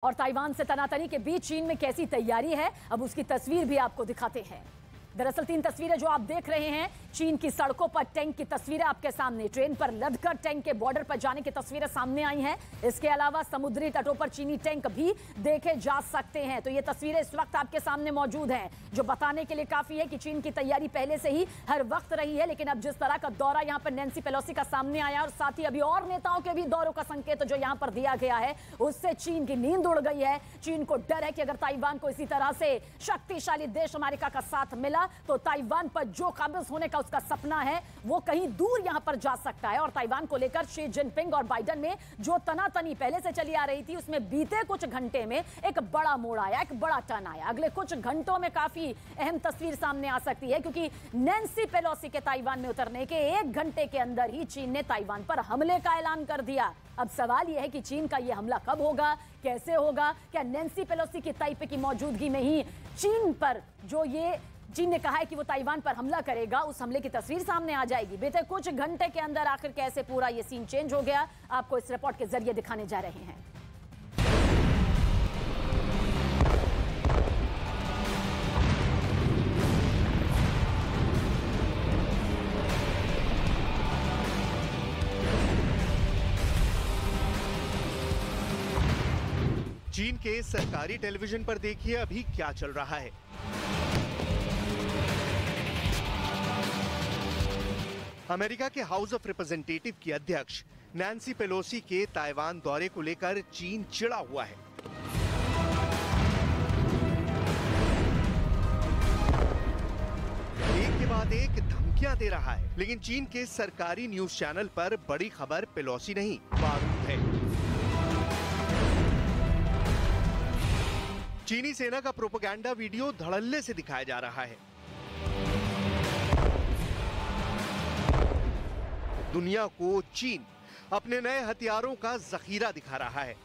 और ताइवान से तनातनी के बीच चीन में कैसी तैयारी है, अब उसकी तस्वीर भी आपको दिखाते हैं। दरअसल 3 तस्वीरें जो आप देख रहे हैं, चीन की सड़कों पर टैंक की तस्वीरें आपके सामने, ट्रेन पर लदकर टैंक के बॉर्डर पर जाने की तस्वीरें सामने आई हैं। इसके अलावा समुद्री तटों पर चीनी टैंक भी देखे जा सकते हैं। तो ये तस्वीरें इस वक्त आपके सामने मौजूद हैं, जो बताने के लिए काफी है कि चीन की तैयारी पहले से ही हर वक्त रही है। लेकिन अब जिस तरह का दौरा यहाँ पर नैन्सी पेलोसी का सामने आया और साथ ही अभी और नेताओं के भी दौरों का संकेत जो यहाँ पर दिया गया है, उससे चीन की नींद उड़ गई है। चीन को डर है कि अगर ताइवान को इसी तरह से शक्तिशाली देश अमेरिका का साथ मिला तो ताइवान पर जो काबिज होने का उसका सपना है वो कहीं दूर यहां पर जा सकता है। और ताइवान को लेकर शी जिनपिंग और बाइडेन में जो तनातनी पहले से चली आ रही थी, उसमें बीते कुछ घंटे में एक बड़ा मोड़ आया, एक बड़ा टर्न आया। अगले कुछ घंटों में काफी अहम तस्वीर सामने आ सकती है, क्योंकि नैन्सी पेलोसी के ताइवान में उतरने के 1 घंटे के अंदर ही चीन ने ताइवान पर हमले का ऐलान कर दिया। अब सवाल यह है कि चीन का यह हमला कब होगा, कैसे होगा? क्या नैन्सी पेलोसी की ताइपे की मौजूदगी में ही चीन ने कहा है कि वो ताइवान पर हमला करेगा, उस हमले की तस्वीर सामने आ जाएगी? बीते कुछ घंटे के अंदर आखिर कैसे पूरा ये सीन चेंज हो गया, आपको इस रिपोर्ट के जरिए दिखाने जा रहे हैं। चीन के सरकारी टेलीविजन पर देखिए अभी क्या चल रहा है। अमेरिका के हाउस ऑफ रिप्रेजेंटेटिव की अध्यक्ष नैन्सी पेलोसी के ताइवान दौरे को लेकर चीन चिढ़ा हुआ है। एक के बाद एक धमकियां दे रहा है, लेकिन चीन के सरकारी न्यूज चैनल पर बड़ी खबर पेलोसी नहीं, बारूद है। चीनी सेना का प्रोपेगेंडा वीडियो धड़ल्ले से दिखाया जा रहा है। दुनिया को चीन अपने नए हथियारों का जखीरा दिखा रहा है,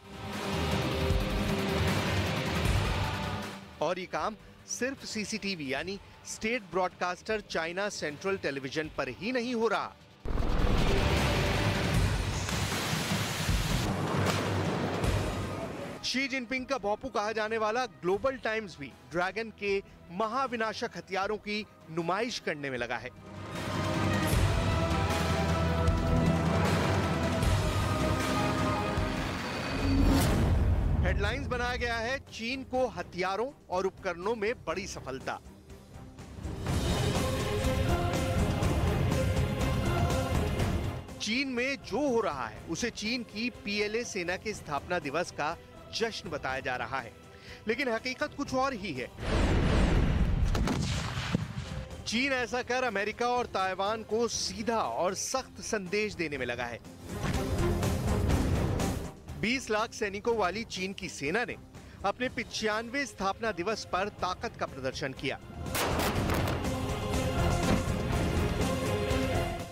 और ये काम सिर्फ सीसीटीवी यानी state broadcaster China central television पर ही नहीं हो रहा। शी जिनपिंग का बापू कहा जाने वाला ग्लोबल टाइम्स भी ड्रैगन के महाविनाशक हथियारों की नुमाइश करने में लगा है। हेडलाइंस बनाया गया है, चीन को हथियारों और उपकरणों में बड़ी सफलता। चीन में जो हो रहा है उसे चीन की पीएलए सेना के स्थापना दिवस का जश्न बताया जा रहा है, लेकिन हकीकत कुछ और ही है। चीन ऐसा कर अमेरिका और ताइवान को सीधा और सख्त संदेश देने में लगा है। 20 लाख सैनिकों वाली चीन की सेना ने अपने 95वें स्थापना दिवस पर ताकत का प्रदर्शन किया।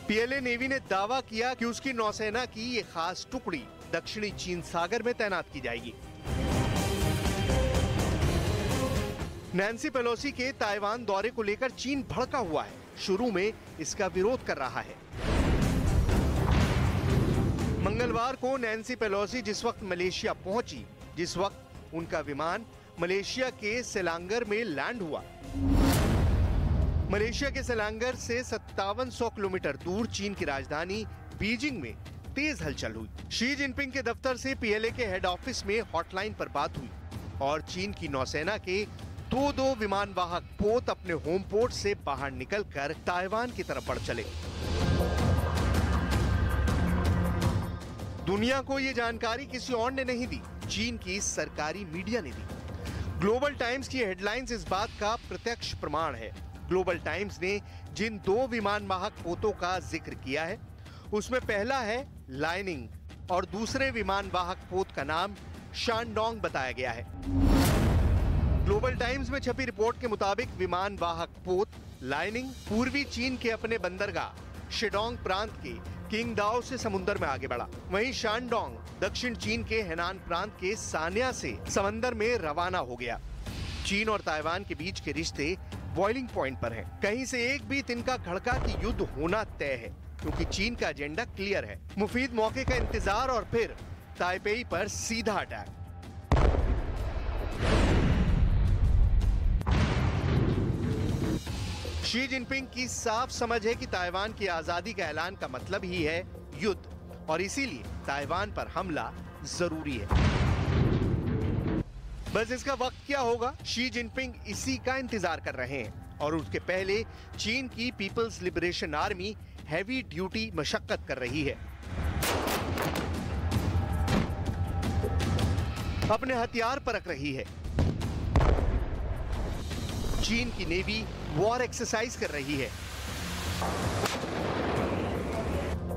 पीएलए नेवी ने दावा किया कि उसकी नौसेना की ये खास टुकड़ी दक्षिणी चीन सागर में तैनात की जाएगी। नैन्सी पेलोसी के ताइवान दौरे को लेकर चीन भड़का हुआ है, शुरू में इसका विरोध कर रहा है। मंगलवार को नैन्सी पेलोसी जिस वक्त मलेशिया पहुंची, जिस वक्त उनका विमान मलेशिया के सेलांगर में लैंड हुआ, मलेशिया के सेलांगर से 5700 किलोमीटर दूर चीन की राजधानी बीजिंग में तेज हलचल हुई। शी जिनपिंग के दफ्तर से पीएलए के हेड ऑफिस में हॉटलाइन पर बात हुई और चीन की नौसेना के 2 विमान वाहक पोत अपने होम पोर्ट से बाहर निकलकर ताइवान की तरफ बढ़ चले। दुनिया को यह जानकारी किसी और ने नहीं दी, चीन की सरकारी मीडिया ने दी। ग्लोबल टाइम्स की हेडलाइंस इस बात का प्रत्यक्ष प्रमाण है। ग्लोबल टाइम्स ने जिन 2 विमान वाहक पोतों का जिक्र किया है, उसमें पहला है लाइनिंग और दूसरे विमान वाहक पोत का नाम शानडोंग बताया गया है। ग्लोबल टाइम्स में छपी रिपोर्ट के मुताबिक विमान वाहक पोत लाइनिंग पूर्वी चीन के अपने बंदरगाह शेडोंग प्रांत के किंगदाओ से समुद्र में आगे बढ़ा। वहीं शानडोंग दक्षिण चीन के हेनान प्रांत के सान्या से समंदर में रवाना हो गया। चीन और ताइवान के बीच के रिश्ते बॉइलिंग पॉइंट पर हैं। कहीं से एक भी तिनका खड़का कि युद्ध होना तय है, क्योंकि चीन का एजेंडा क्लियर है, मुफीद मौके का इंतजार और फिर ताइपेई पर सीधा अटैक। शी जिनपिंग की साफ समझ है कि ताइवान की आजादी का ऐलान का मतलब ही है युद्ध, और इसीलिए ताइवान पर हमला जरूरी है। बस इसका वक्त क्या होगा, शी जिनपिंग इसी का इंतजार कर रहे हैं। और उसके पहले चीन की people's liberation army heavy duty मशक्कत कर रही है। अपने हथियार परख रही है। चीन की नेवी वॉर एक्सरसाइज कर रही है।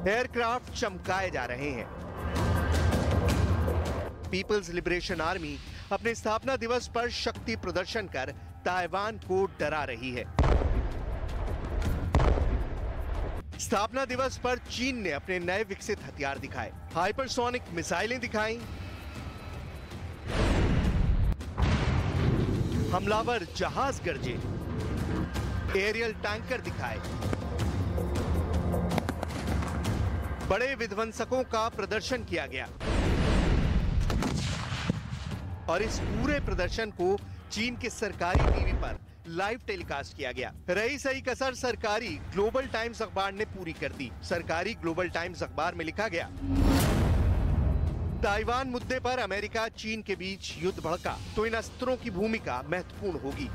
एयरक्राफ्ट चमकाए जा रहे हैं। पीपल्स लिबरेशन आर्मी अपने स्थापना दिवस पर शक्ति प्रदर्शन कर ताइवान को डरा रही है। स्थापना दिवस पर चीन ने अपने नए विकसित हथियार दिखाए। हाइपरसोनिक मिसाइलें दिखाई, हमलावर जहाज गरजे, एरियल टैंकर दिखाए, बड़े विध्वंसकों का प्रदर्शन किया गया। और इस पूरे प्रदर्शन को चीन के सरकारी टीवी पर लाइव टेलीकास्ट किया गया। रही सही कसर सरकारी ग्लोबल टाइम्स अखबार ने पूरी कर दी। सरकारी ग्लोबल टाइम्स अखबार में लिखा गया, ताइवान मुद्दे पर अमेरिका चीन के बीच युद्ध भड़का तो इन अस्त्रों की भूमिका महत्वपूर्ण होगी।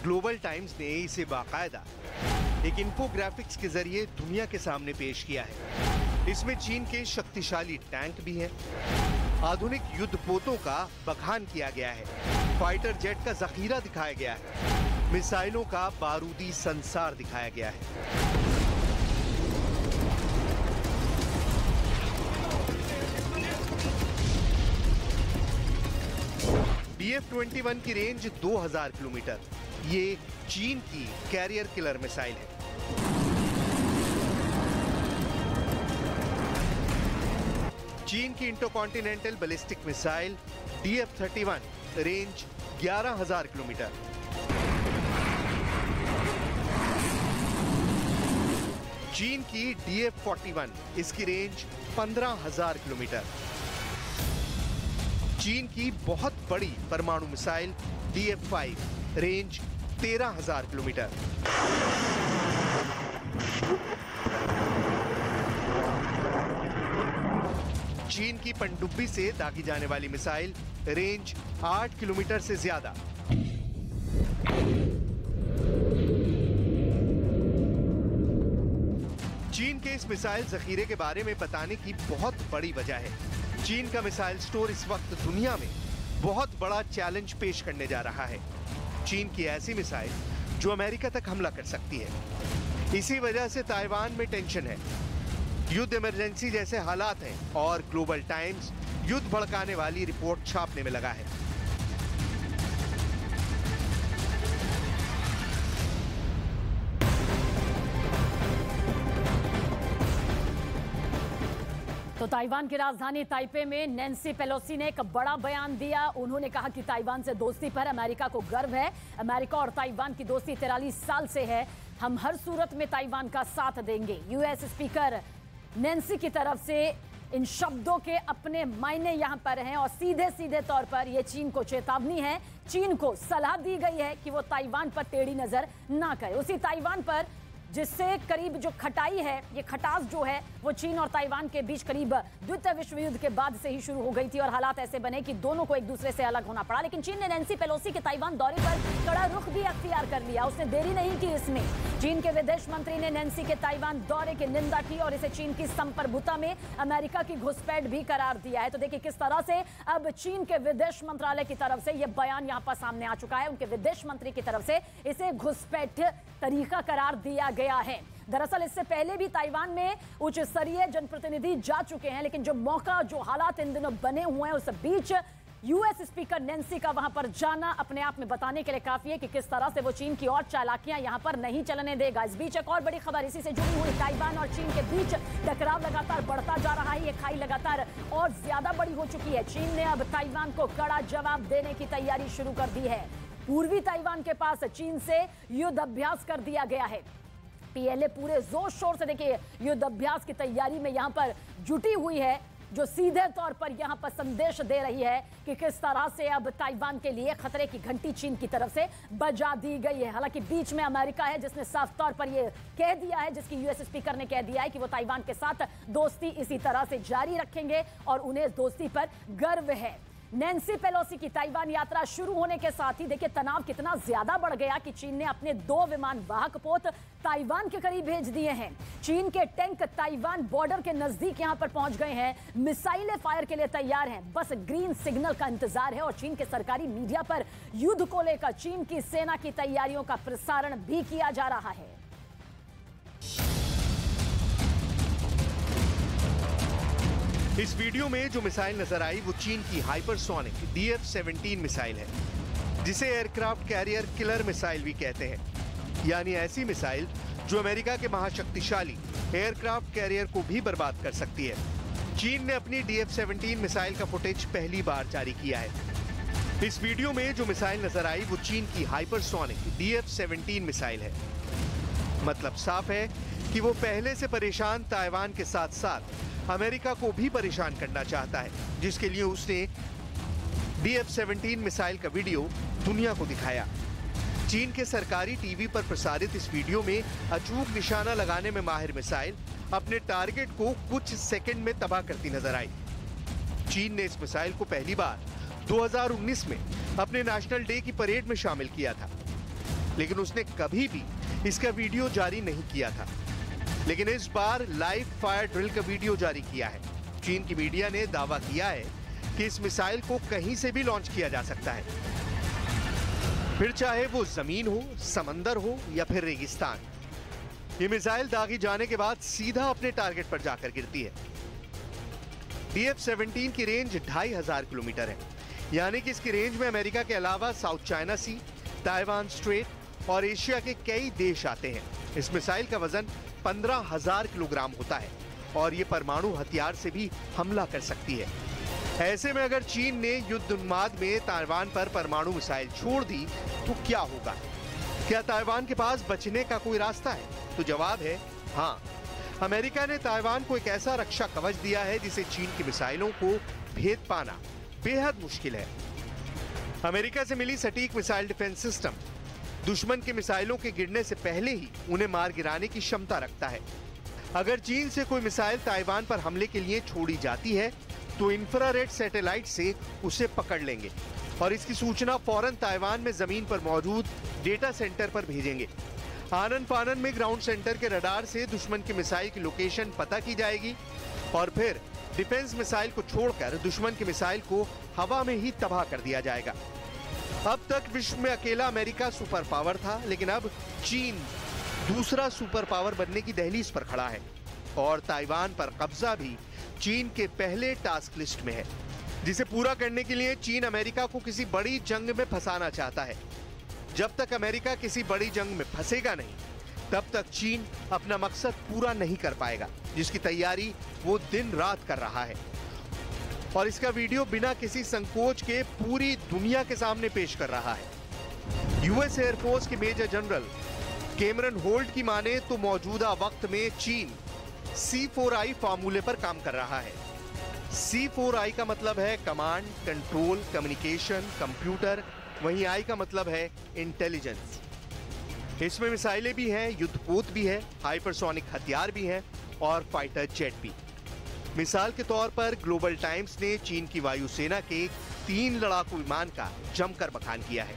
ग्लोबल टाइम्स ने इसे बाकायदा एक इन्फोग्राफिक्स के जरिए दुनिया के सामने पेश किया है। इसमें चीन के शक्तिशाली टैंक भी हैं, आधुनिक युद्धपोतों का बखान किया गया है, फाइटर जेट का जखीरा दिखाया गया है, मिसाइलों का बारूदी संसार दिखाया गया है। DF-21 की रेंज 2000 किलोमीटर। ये चीन की कैरियर किलर मिसाइल है। चीन की intercontinental ballistic missile DF-31 range 11000 kilometre. चीन की DF-41 इसकी रेंज 15000 किलोमीटर। चीन की बहुत बड़ी परमाणु मिसाइल DF-5 रेंज 13000 किलोमीटर। चीन की पनडुब्बी से दागी जाने वाली मिसाइल रेंज 8 किलोमीटर से ज्यादा। चीन के इस मिसाइल जखीरे के बारे में बताने की बहुत बड़ी वजह है। चीन का मिसाइल स्टोर इस वक्त दुनिया में बहुत बड़ा चैलेंज पेश करने जा रहा है। चीन की ऐसी मिसाइल जो अमेरिका तक हमला कर सकती है। इसी वजह से ताइवान में टेंशन है, युद्ध इमरजेंसी जैसे हालात हैं और ग्लोबल टाइम्स युद्ध भड़काने वाली रिपोर्ट छापने में लगा है। तो ताइवान की राजधानी ताइपे में नैन्सी पेलोसी ने एक बड़ा बयान दिया। उन्होंने कहा कि ताइवान से दोस्ती पर अमेरिका को गर्व है। अमेरिका और ताइवान की दोस्ती 43 साल से है। हम हर सूरत में ताइवान का साथ देंगे। यूएस स्पीकर नैन्सी की तरफ से इन शब्दों के अपने मायने यहां पर हैं और सीधे सीधे तौर पर यह चीन को चेतावनी है। चीन को सलाह दी गई है कि वो ताइवान पर टेढ़ी नजर ना करे। उसी ताइवान पर जिससे करीब जो खटाई है, ये खटास जो है वो चीन और ताइवान के बीच करीब द्वितीय विश्व युद्ध के बाद से ही शुरू हो गई थी और हालात ऐसे बने कि दोनों को एक दूसरे से अलग होना पड़ा। लेकिन चीन ने नैन्सी पेलोसी के ताइवान दौरे पर कड़ा रुख भी अख्तियार कर लिया। उसने देरी नहीं की इसमें। चीन के विदेश मंत्री ने नैन्सी के ताइवान दौरे की निंदा की और इसे चीन की संप्रभुता में अमेरिका की घुसपैठ भी करार दिया है। तो देखिए किस तरह से अब चीन के विदेश मंत्रालय की तरफ से यह बयान यहाँ पर सामने आ चुका है। उनके विदेश मंत्री की तरफ से इसे घुसपैठ तरीका करार दिया गया है। दरअसल इससे पहले भी ताइवान में उच्च स्तरीय जनप्रतिनिधि जा चुके हैं, लेकिन जो मौका, जो हालात इन दिनों बने हुए हैं उस बीच यूएस स्पीकर नैन्सी का वहां पर जाना अपने आप में बताने के लिए काफी है कि किस तरह से वो चीन की और चालाकियां यहां पर नहीं चलने देगा। इस बीच एक और बड़ी खबर इसी से जुड़ी हुई, ताइवान और चीन के बीच टकराव लगातार बढ़ता जा रहा है। ये खाई लगातार और ज्यादा बड़ी हो चुकी है। चीन ने अब ताइवान को कड़ा जवाब देने की तैयारी शुरू कर दी है। पूर्वी ताइवान के पास चीन से युद्ध अभ्यास कर दिया गया है। पीएलए पूरे जोर शोर से देखिए युद्ध अभ्यास की तैयारी में यहां पर जुटी हुई है, जो सीधे तौर पर यहां पर संदेश दे रही है कि किस तरह से अब ताइवान के लिए खतरे की घंटी चीन की तरफ से बजा दी गई है। हालांकि बीच में अमेरिका है जिसने साफ तौर पर यह कह दिया है, जिसकी यूएस स्पीकर ने कह दिया है कि वो ताइवान के साथ दोस्ती इसी तरह से जारी रखेंगे और उन्हें इस दोस्ती पर गर्व है। नैन्सी पेलोसी की ताइवान यात्रा शुरू होने के साथ ही देखिए तनाव कितना ज्यादा बढ़ गया कि चीन ने अपने 2 विमान वाहक पोत ताइवान के करीब भेज दिए हैं। चीन के टैंक ताइवान बॉर्डर के नजदीक यहां पर पहुंच गए हैं, मिसाइलें फायर के लिए तैयार हैं, बस ग्रीन सिग्नल का इंतजार है। और चीन के सरकारी मीडिया पर युद्ध को लेकर चीन की सेना की तैयारियों का प्रसारण भी किया जा रहा है। इस वीडियो में जो मिसाइल नजर आई वो चीन की हाइपरसोनिक DF-17 मिसाइल है, जिसे एयरक्राफ्ट कैरियर किलर मिसाइल भी कहते हैं। यानी ऐसी मिसाइल जो अमेरिका के महाशक्तिशाली एयरक्राफ्ट कैरियर को भी बर्बाद कर सकती है। चीन ने अपनी DF-17 मिसाइल का फुटेज पहली बार जारी किया है। इस वीडियो में जो मिसाइल नजर आई वो चीन की हाइपरसोनिक DF-17 मिसाइल है। मतलब साफ है कि वो पहले से परेशान ताइवान के साथ साथ अमेरिका को भी परेशान करना चाहता है, जिसके लिए उसने DF-17 मिसाइल का वीडियो दुनिया को दिखाया। चीन के सरकारी टीवी पर प्रसारित इस वीडियो में अचूक निशाना लगाने में माहिर मिसाइल अपने टारगेट को कुछ सेकंड में तबाह करती नजर आई। चीन ने इस मिसाइल को पहली बार 2019 में अपने नेशनल डे की परेड में शामिल किया था, लेकिन उसने कभी भी इसका वीडियो जारी नहीं किया था। लेकिन इस बार लाइव फायर ड्रिल का वीडियो जारी किया है। चीन की मीडिया ने दावा किया है कि इस मिसाइल को कहीं से भी लॉन्च किया जा सकता है, फिर चाहे वो जमीन हो, समंदर हो या फिर रेगिस्तान। ये मिसाइल दागी जाने के बाद सीधा अपने टारगेट पर जाकर गिरती है। DF-17 की रेंज 2500 किलोमीटर है, यानी कि इसकी रेंज में अमेरिका के अलावा साउथ चाइना सी, ताइवान स्ट्रेट और एशिया के कई देश आते हैं। इस मिसाइल का वजन 15,000 किलोग्राम होता है और ये परमाणु हथियार से भी हमला कर सकती है। ऐसे में अगर चीन ने युद्ध उन्माद में ताइवान पर परमाणु मिसाइल छोड़ दी तो क्या होगा? क्या ताइवान के पास बचने का कोई रास्ता है? तो जवाब है हाँ। अमेरिका ने ताइवान को एक ऐसा रक्षा कवच दिया है जिसे चीन की मिसाइलों को भेद पाना बेहद मुश्किल है। अमेरिका से मिली सटीक मिसाइल डिफेंस सिस्टम दुश्मन के मिसाइलों के गिरने से पहले ही उन्हें मार गिराने की क्षमता रखता है। अगर चीन से कोई मिसाइल ताइवान पर हमले के लिए छोड़ी जाती है तो इंफ्रारेड सैटेलाइट से उसे पकड़ लेंगे और इसकी सूचना फौरन ताइवान में जमीन पर मौजूद डेटा सेंटर पर भेजेंगे। आनन फानन में ग्राउंड सेंटर के रडार से दुश्मन की मिसाइल की लोकेशन पता की जाएगी और फिर डिफेंस मिसाइल को छोड़कर दुश्मन की मिसाइल को हवा में ही तबाह कर दिया जाएगा। अब तक विश्व में अकेला अमेरिका सुपर पावर था, लेकिन अब चीन दूसरा सुपर पावर बनने की दहलीज पर खड़ा है और ताइवान पर कब्जा भी चीन के पहले टास्क लिस्ट में है, जिसे पूरा करने के लिए चीन अमेरिका को किसी बड़ी जंग में फंसाना चाहता है। जब तक अमेरिका किसी बड़ी जंग में फंसेगा नहीं, तब तक चीन अपना मकसद पूरा नहीं कर पाएगा, जिसकी तैयारी वो दिन रात कर रहा है। और इसका वीडियो बिना किसी संकोच के पूरी दुनिया के सामने पेश कर रहा है। यूएस एयरफोर्स के मेजर जनरल कैमरन होल्ट की माने तो मौजूदा वक्त में चीन C4I फार्मूले पर काम कर रहा है। C4I का मतलब है कमांड, कंट्रोल, कम्युनिकेशन, कंप्यूटर, वहीं I का मतलब है इंटेलिजेंस। इसमें मिसाइलें भी हैं, युद्धपोत भी है, हाइपरसोनिक हथियार भी हैं और फाइटर जेट भी। मिसाल के तौर पर ग्लोबल टाइम्स ने चीन की वायुसेना के 3 लड़ाकू विमान का जमकर बखान किया है।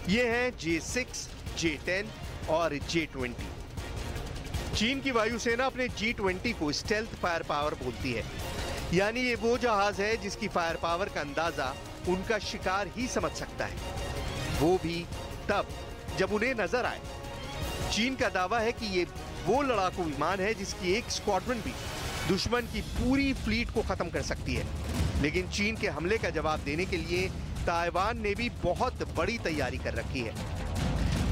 ये हैं J6, J10 और J20। चीन की वायुसेना अपने J20 को स्टेल्थ फायर पावर बोलती है, यानी ये वो जहाज है जिसकी फायर पावर का अंदाजा उनका शिकार ही समझ सकता है, वो भी तब जब उन्हें नजर आए। चीन का दावा है कि ये वो लड़ाकू विमान है जिसकी एक स्क्वाड्रन भी दुश्मन की पूरी फ्लीट को खत्म कर सकती है। लेकिन चीन के हमले का जवाब देने के लिए ताइवान ने भी बहुत बड़ी तैयारी कर रखी है।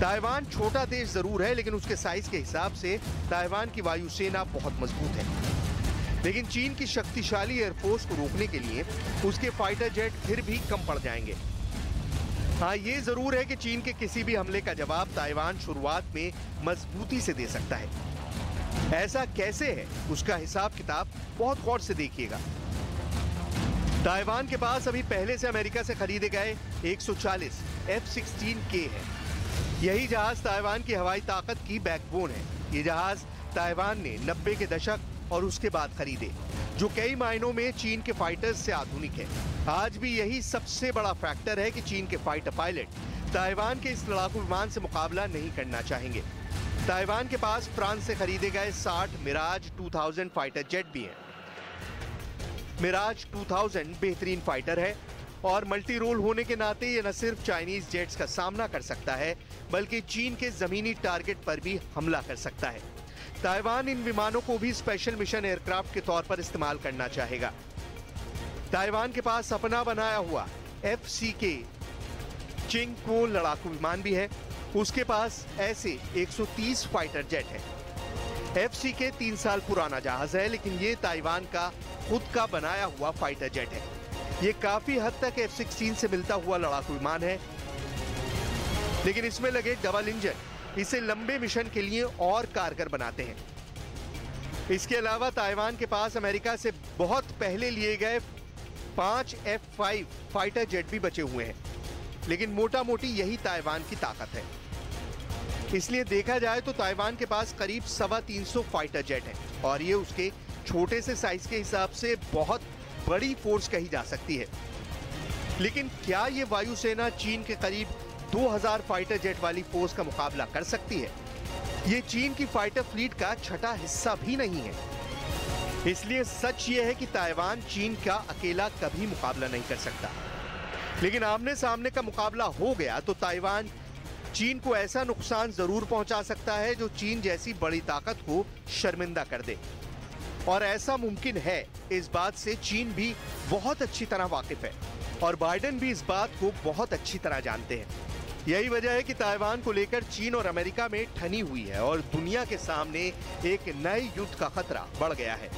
ताइवान छोटा देश जरूर है, लेकिन उसके साइज के हिसाब से ताइवान की वायुसेना बहुत मजबूत है। लेकिन चीन की शक्तिशाली एयरफोर्स को रोकने के लिए उसके फाइटर जेट फिर भी कम पड़ जाएंगे। हाँ, ये जरूर है कि चीन के किसी भी हमले का जवाब ताइवान शुरुआत में मजबूती से दे सकता है। ऐसा कैसे है, उसका हिसाब किताब बहुत गौर से देखिएगा। ताइवान के पास अभी पहले से अमेरिका से खरीदे गए 140 F-16K है। यही जहाज ताइवान की हवाई ताकत की बैकबोन है। ये जहाज ताइवान ने 90 के दशक और उसके बाद खरीदे, जो कई मायनों में चीन के फाइटर्स से आधुनिक है। आज भी यही सबसे बड़ा फैक्टर है कि चीन के फाइटर पायलट ताइवान के इस लड़ाकू विमान से मुकाबला नहीं करना चाहेंगे। ताइवान के पास फ्रांस से खरीदे गए 60 मिराज 2000 फाइटर जेट भी हैं। मिराज 2000 बेहतरीन फाइटर है और मल्टी रोल होने के नाते ये न सिर्फ चाइनीज जेट्स का सामना कर सकता है, बल्कि चीन के जमीनी टारगेट पर भी हमला कर सकता है। ताइवान इन विमानों को भी स्पेशल मिशन एयरक्राफ्ट के तौर पर इस्तेमाल करना चाहेगा। ताइवान के पास अपना बनाया हुआ FCK चिंगपो लड़ाकू विमान भी है। उसके पास ऐसे 130 फाइटर जेट है। FCK 3 साल पुराना जहाज है, लेकिन ये ताइवान का खुद का बनाया हुआ फाइटर जेट है। ये काफी हद तक F-16 से मिलता हुआ लड़ाकू विमान है, लेकिन इसमें लगे डबल इंजन इसे लंबे मिशन के लिए और कारगर बनाते हैं। इसके अलावा ताइवान के पास अमेरिका से बहुत पहले लिए गए 5 F-5 फाइटर जेट भी बचे हुए हैं, लेकिन मोटा मोटी यही ताइवान की ताकत है। इसलिए देखा जाए तो ताइवान के पास करीब 325 फाइटर जेट हैं और ये उसके छोटे से साइज के हिसाब से बहुत बड़ी फोर्स कही जा सकती है। लेकिन क्या ये वायुसेना चीन के करीब 2000 फाइटर जेट वाली फोर्स का मुकाबला कर सकती है? ये चीन की फाइटर फ्लीट का छठा हिस्सा भी नहीं है। इसलिए सच ये है कि ताइवान चीन का अकेला कभी मुकाबला नहीं कर सकता। लेकिन आमने सामने का मुकाबला हो गया तो ताइवान चीन को ऐसा नुकसान जरूर पहुंचा सकता है जो चीन जैसी बड़ी ताकत को शर्मिंदा कर दे। और ऐसा मुमकिन है, इस बात से चीन भी बहुत अच्छी तरह वाकिफ है और बाइडेन भी इस बात को बहुत अच्छी तरह जानते हैं। यही वजह है कि ताइवान को लेकर चीन और अमेरिका में ठनी हुई है और दुनिया के सामने एक नए युद्ध का खतरा बढ़ गया है।